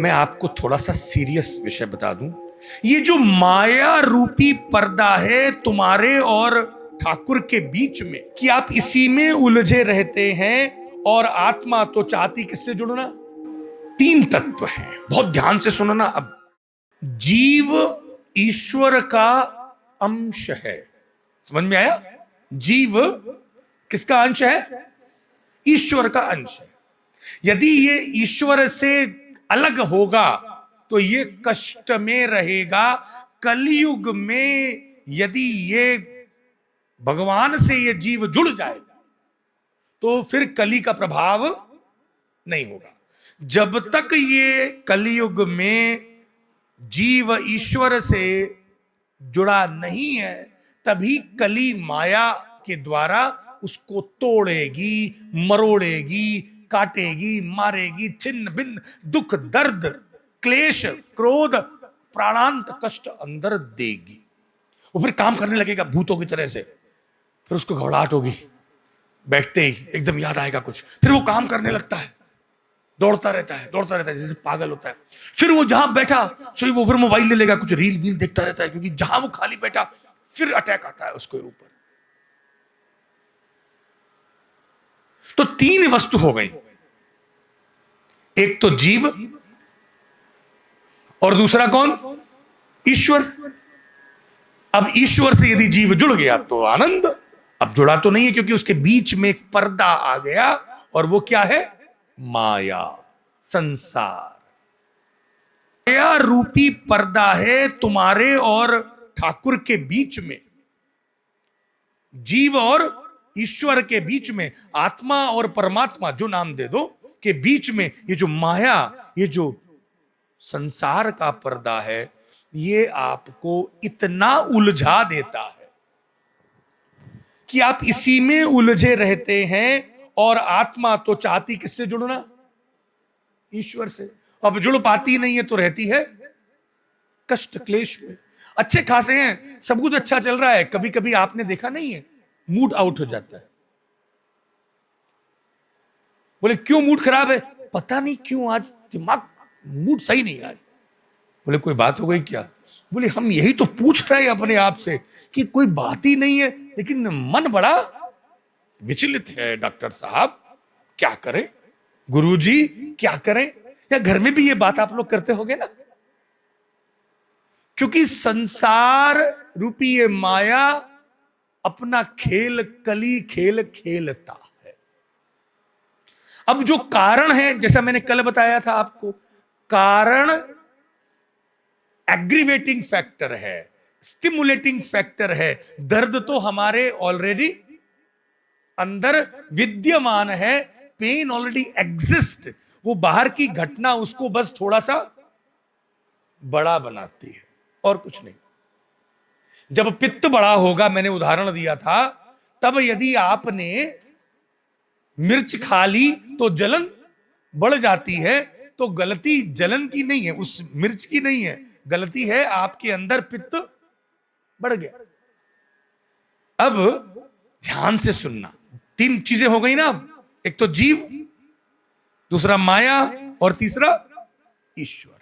मैं आपको थोड़ा सा सीरियस विषय बता दूं। ये जो माया रूपी पर्दा है तुम्हारे और ठाकुर के बीच में, कि आप इसी में उलझे रहते हैं, और आत्मा तो चाहती किससे जुड़ना? तीन तत्व हैं, बहुत ध्यान से सुनना। अब जीव ईश्वर का अंश है, समझ में आया? जीव किसका अंश है? ईश्वर का अंश है। यदि ये ईश्वर से अलग होगा तो ये कष्ट में रहेगा। कलयुग में यदि ये भगवान से ये जीव जुड़ जाए तो फिर कली का प्रभाव नहीं होगा। जब तक ये कलयुग में जीव ईश्वर से जुड़ा नहीं है, तभी कली माया के द्वारा उसको तोड़ेगी, मरोड़ेगी, काटेगी, मारेगी, छिन्न भिन्न, दुख, दर्द, क्लेश, क्रोध, प्राणांत कष्ट अंदर देगी। वो फिर काम करने लगेगा भूतों की तरह से। फिर उसको घबराहट होगी, बैठते ही एकदम याद आएगा कुछ, फिर वो काम करने लगता है, दौड़ता रहता है जैसे पागल होता है। फिर वो जहां बैठा सो वो फिर मोबाइल ले लेगा, कुछ रील वील देखता रहता है, क्योंकि जहां वो खाली बैठा फिर अटैक आता है उसके ऊपर। तो तीन वस्तु हो गई, एक तो जीव, और दूसरा कौन? ईश्वर। अब ईश्वर से यदि जीव जुड़ गया तो आनंद। अब जुड़ा तो नहीं है, क्योंकि उसके बीच में एक पर्दा आ गया, और वो क्या है? माया, संसार। माया रूपी पर्दा है तुम्हारे और ठाकुर के बीच में, जीव और ईश्वर के बीच में, आत्मा और परमात्मा जो नाम दे दो के बीच में ये जो माया, ये जो संसार का पर्दा है, ये आपको इतना उलझा देता है कि आप इसी में उलझे रहते हैं, और आत्मा तो चाहती किससे जुड़ना? ईश्वर से। अब जुड़ पाती नहीं है तो रहती है कष्ट क्लेश में। अच्छे खासे हैं, सब कुछ अच्छा चल रहा है, कभी कभी आपने देखा नहीं है मूड आउट हो जाता है। बोले क्यों मूड खराब है? पता नहीं क्यों आज दिमाग, मूड सही नहीं आज। बोले कोई बात हो गई क्या? बोले हम यही तो पूछ रहे हैं अपने आप से कि कोई बात ही नहीं है, लेकिन मन बड़ा विचलित है डॉक्टर साहब, क्या करें? गुरुजी क्या करें? या घर में भी ये बात आप लोग करते होंगे ना, क्योंकि संसार रूपी ये माया अपना खेल, कली खेल खेलता है। अब जो कारण है, जैसा मैंने कल बताया था आपको, कारण एग्रीवेटिंग फैक्टर है, स्टिमुलेटिंग फैक्टर है। दर्द तो हमारे ऑलरेडी अंदर विद्यमान है, पेन ऑलरेडी एग्जिस्ट। वो बाहर की घटना उसको बस थोड़ा सा बड़ा बनाती है, और कुछ नहीं। जब पित्त बड़ा होगा, मैंने उदाहरण दिया था, तब यदि आपने मिर्च खा ली तो जलन बढ़ जाती है। तो गलती जलन की नहीं है, उस मिर्च की नहीं है, गलती है आपके अंदर पित्त बढ़ गया। अब ध्यान से सुनना, तीन चीजें हो गई ना। एक तो जीव, दूसरा माया, और तीसरा ईश्वर।